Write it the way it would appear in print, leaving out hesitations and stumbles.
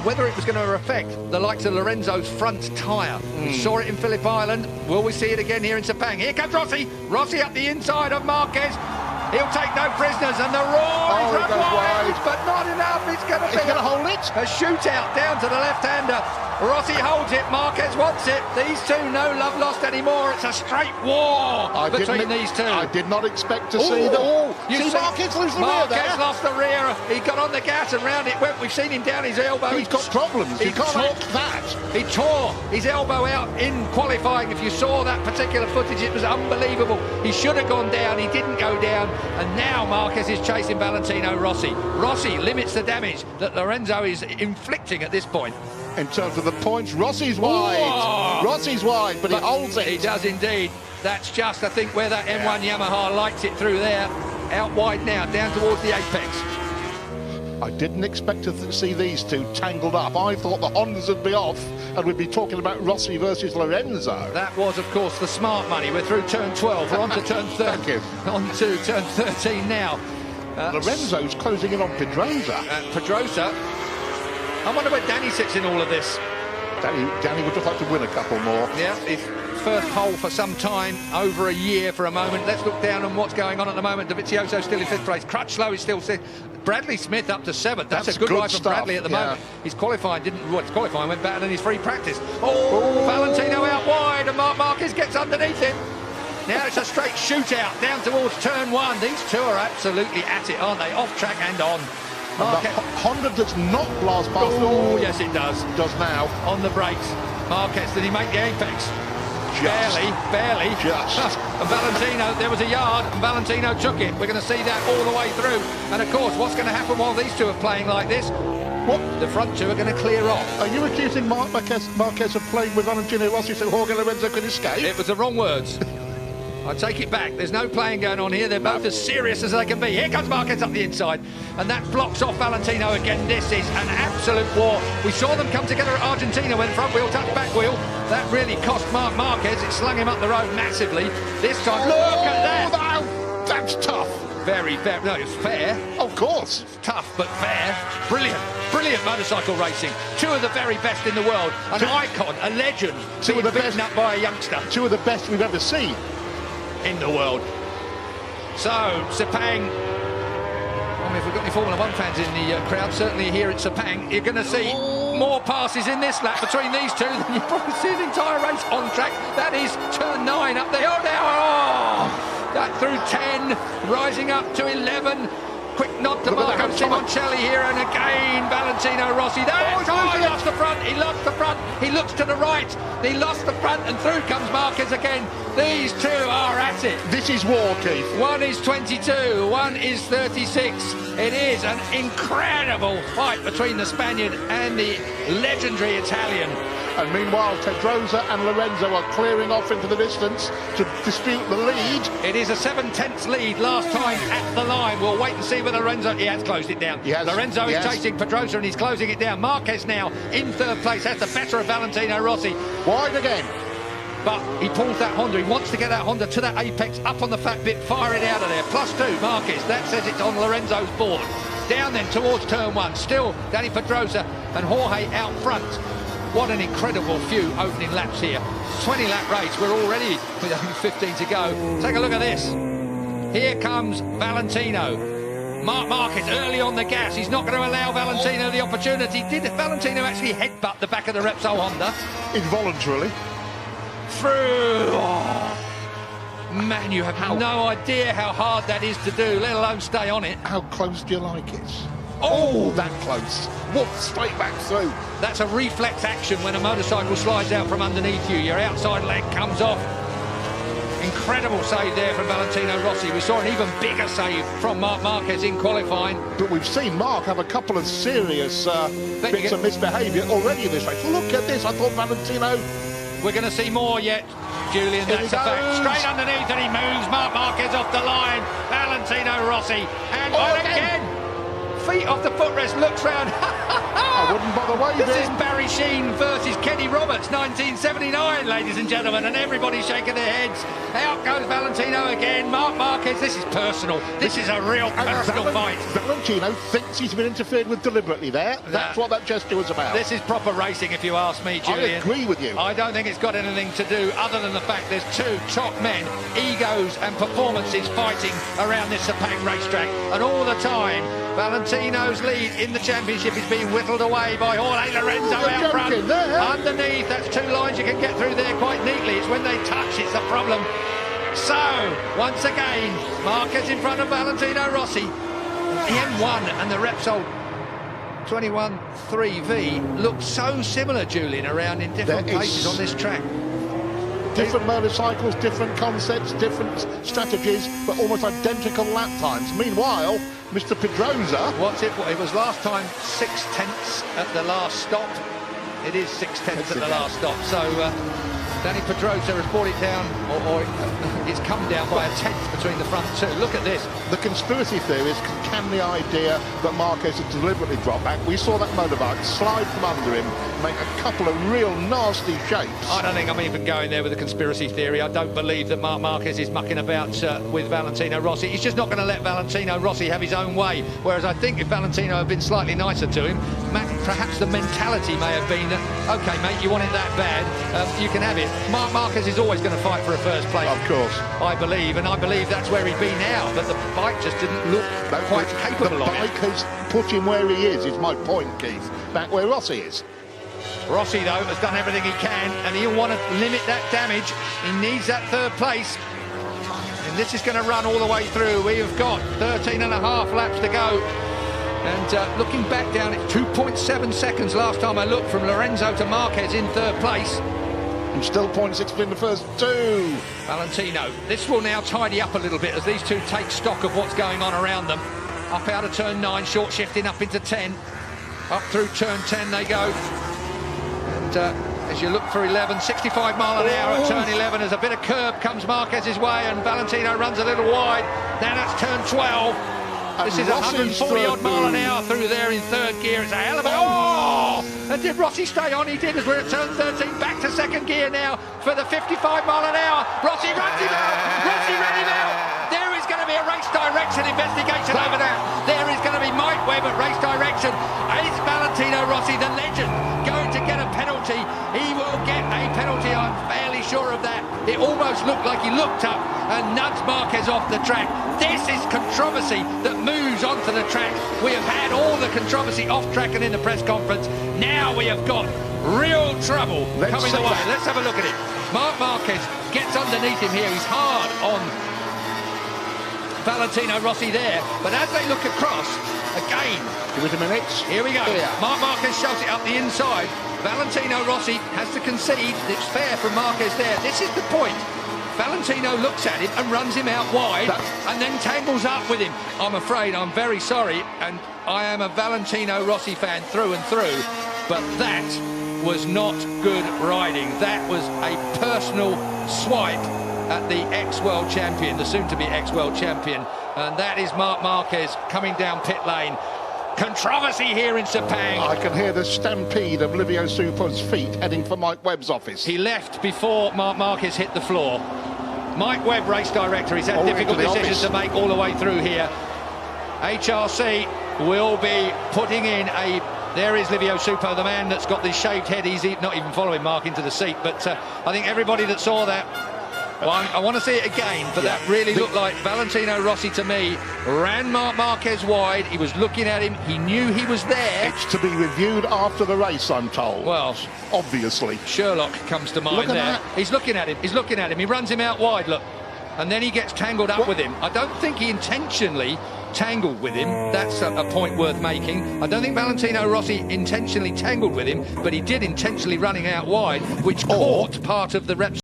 whether it was going to affect the likes of Lorenzo's front tyre. We saw it in Phillip Island. Will we see it again here in Sepang? Here comes Rossi. Rossi up the inside of Marquez. He'll take no prisoners, and the roar is run wide, but not enough. It's going to be hold it. A shootout down to the left-hander. Rossi holds it, Marquez wants it. These two, no love lost anymore. It's a straight war between these two. I did not expect to see that. You see Marquez lose the rear there. Marquez lost the rear. He got on the gas and round it went. We've seen him down his elbow. He's got problems. You can't act that. He tore his elbow out in qualifying. If you saw that particular footage, it was unbelievable. He should have gone down. He didn't go down. And now Marquez is chasing Valentino Rossi. Rossi limits the damage that Lorenzo is inflicting at this point. In terms of the points, Rossi's wide. Rossi's wide, but he holds it. He does indeed. That's just, I think, where that M1 Yamaha lights it through there. Out wide now, down towards the apex. I didn't expect to see these two tangled up. I thought the Hondas would be off and we'd be talking about Rossi versus Lorenzo. That was, of course, the smart money. We're through turn 12. We're on to turn 13. Thank you. On to turn 13 now. Lorenzo's closing in on Pedrosa. Pedrosa. I wonder where Danny sits in all of this. Danny would just like to win a couple more. Yeah, his first pole for some time, over a year for a moment. Let's look down on what's going on at the moment. Dovizioso still in 5th place. Crutchlow is still 6th. Bradley Smith up to 7th. That's a good ride from Bradley at the moment. His qualifying his qualifying went better than his free practice. Valentino out wide, and Marc Marquez gets underneath him. Now it's a straight shootout down towards turn 1. These two are absolutely at it, aren't they? Off track and on. Honda does not blast past. Oh, yes, it does. Does now. On the brakes. Marquez, did he make the apex? Barely. Just. And Valentino, there was a yard, and Valentino took it. We're going to see that all the way through. And, of course, what's going to happen while these two are playing like this? What? The front two are going to clear off. Are you accusing Marquez of playing with Valentino Rossi so Jorge Lorenzo could escape? It was the wrong words. I take it back. There's no playing going on here. They're both as serious as they can be. Here comes Marquez up the inside, and that blocks off Valentino again. This is an absolute war. We saw them come together at Argentina when front wheel touched back wheel. That really cost Marc Marquez. It slung him up the road massively. This time, look at that. No, that's tough. Very fair. No, it's fair. Of course. It's tough, but fair. Brilliant motorcycle racing. Two of the very best in the world. An icon, a legend. Two of the best up by a youngster. Two of the best we've ever seen in the world. So, Sepang, I mean, if we've got any Formula 1 fans in the crowd, certainly here at Sepang, you're going to see more passes in this lap between these two than you've probably seen the entire race on track. That is turn 9 up there. That through 10, rising up to 11. Quick nod to Marco Simoncelli here, and again Valentino Rossi. He lost the front, he lost the front, he looks to the right, he lost the front, and through comes Marquez again. These two are at it. This is war, Keith. One is 22, one is 36. It is an incredible fight between the Spaniard and the legendary Italian. And meanwhile, Pedrosa and Lorenzo are clearing off into the distance to dispute the lead. It is a 7/10 lead last time at the line. We'll wait and see whether Lorenzo... He has closed it down. Lorenzo is chasing Pedrosa and he's closing it down. Marquez now in 3rd place has the better of Valentino Rossi. Wide again. But he pulls that Honda. He wants to get that Honda to that apex, up on the fat bit, fire it out of there. +2, Marquez. That says it's on Lorenzo's board. Down then towards turn 1. Still Danny Pedrosa and Jorge out front. What an incredible few opening laps here. 20-lap race. We're already with only 15 to go. Take a look at this. Here comes Valentino. Marc Marquez early on the gas. He's not going to allow Valentino the opportunity. Did Valentino actually headbutt the back of the Repsol Honda? Involuntarily. Through. Man, you have no idea how hard that is to do, let alone stay on it. How close do you like it? Oh, that close. What, straight back through. That's a reflex action when a motorcycle slides out from underneath you. Your outside leg comes off. Incredible save there from Valentino Rossi. We saw an even bigger save from Marc Marquez in qualifying. But we've seen Marc have a couple of serious bits of misbehaviour already in this race. Look at this. I thought Valentino... We're going to see more yet, Julian. That's a fact. Straight underneath, and he moves Marc Marquez off the line. Valentino Rossi. And again, feet off the footrest, looks round. I wouldn't bother waving. This is Barry Sheen versus Kenny Roberts, 1979, ladies and gentlemen, and everybody's shaking their heads. Out goes Valentino again. Marc Marquez, this is personal. This is a real personal fight. Valentino thinks he's been interfered with deliberately there. That's what that gesture was about. This is proper racing, if you ask me, Julian. I agree with you. I don't think it's got anything to do other than the fact there's two top men, egos and performances fighting around this Sepang racetrack. And all the time, Valentino's lead in the championship is being whittled away by Jorge Lorenzo out front. Underneath, that's two lines you can get through there quite neatly. It's when they touch, it's the problem. So, once again, Marquez in front of Valentino Rossi. The M1 and the Repsol 213V look so similar, Julian, around in different places on this track. Different motorcycles, different concepts, different strategies, but almost identical lap times. Meanwhile, Mr. Pedrosa... It was last time 6/10 at the last stop. It is 6/10 at the last stop. So Danny Pedrosa has brought it down, or it's come down by a 1/10 between the front two. Look at this. The conspiracy theories can the idea that Marquez had deliberately dropped back. We saw that motorbike slide from under him, make a couple of real nasty shapes. I don't think I'm even going there with a conspiracy theory. I don't believe that Marc Marquez is mucking about with Valentino Rossi. He's just not going to let Valentino Rossi have his own way. Whereas I think if Valentino had been slightly nicer to him, perhaps the mentality may have been that, OK, mate, you want it that bad, you can have it. Marc Marquez is always going to fight for a first place. Of course. I believe, and I believe that's where he'd be now, but the bike just didn't look quite capable of it. The bike has put him where he is my point, Keith. Back where Rossi is. Rossi, though, has done everything he can, and he'll want to limit that damage. He needs that third place. And this is going to run all the way through. We've got 13 and a half laps to go. And looking back down, it's 2.7 seconds last time I looked from Lorenzo to Marquez in third place. And still 0.6 in the first two. Valentino. This will now tidy up a little bit as these two take stock of what's going on around them. Up out of turn 9, short shifting up into 10. Up through turn 10 they go. And as you look for 11, 65 mile an hour at turn 11, as a bit of curb comes Marquez's way and Valentino runs a little wide. Now that's turn 12. This is 140-odd mile an hour through there in third gear. It's a hell of a... Oh! And did Rossi stay on? He did, as we're at turn 13. Back to second gear now for the 55 mile an hour. Rossi runs him out. Rossi ran him out. There is going to be a race direction investigation over there. There is going to be Mike Webb at race direction. Is Valentino Rossi, the legend, going to get a penalty? He will get a penalty, I'm fairly sure of that. It almost looked like he looked up and nudged Marquez off the track. This is controversy that moves onto the track. We have had all the controversy off track and in the press conference. Now we have got real trouble coming away. Let's have a look at it. Marc Marquez gets underneath him here. He's hard on Valentino Rossi there. But as they look across, again... Give it a minute. Here we go. Marc Marquez shoves it up the inside. Valentino Rossi has to concede. It's fair from Marquez there. This is the point. Valentino looks at him and runs him out wide and then tangles up with him. I'm afraid, I'm very sorry, and I am a Valentino Rossi fan through and through, but that was not good riding. That was a personal swipe at the ex-world champion, the soon-to-be ex-world champion, and that is Marc Marquez coming down pit lane. Controversy here in Sepang. I can hear the stampede of Livio Supa's feet heading for Mike Webb's office. He left before Marc Marquez hit the floor. Mike Webb, race director, he's had difficult decisions to make all the way through here. HRC will be putting in a... There is Livio Supa, the man that's got this shaved head. He's not even following Marc into the seat, but I think everybody that saw that... Well, I want to see it again, but that really looked like Valentino Rossi to me. Ran Marc Marquez wide, he was looking at him, he knew he was there. It's to be reviewed after the race, I'm told. Well, obviously. Sherlock comes to mind there. He's looking at him, he runs him out wide, look. And then he gets tangled up with him. I don't think he intentionally tangled with him. That's a point worth making. I don't think Valentino Rossi intentionally tangled with him, but he did intentionally running out wide, which caught part of the Repsol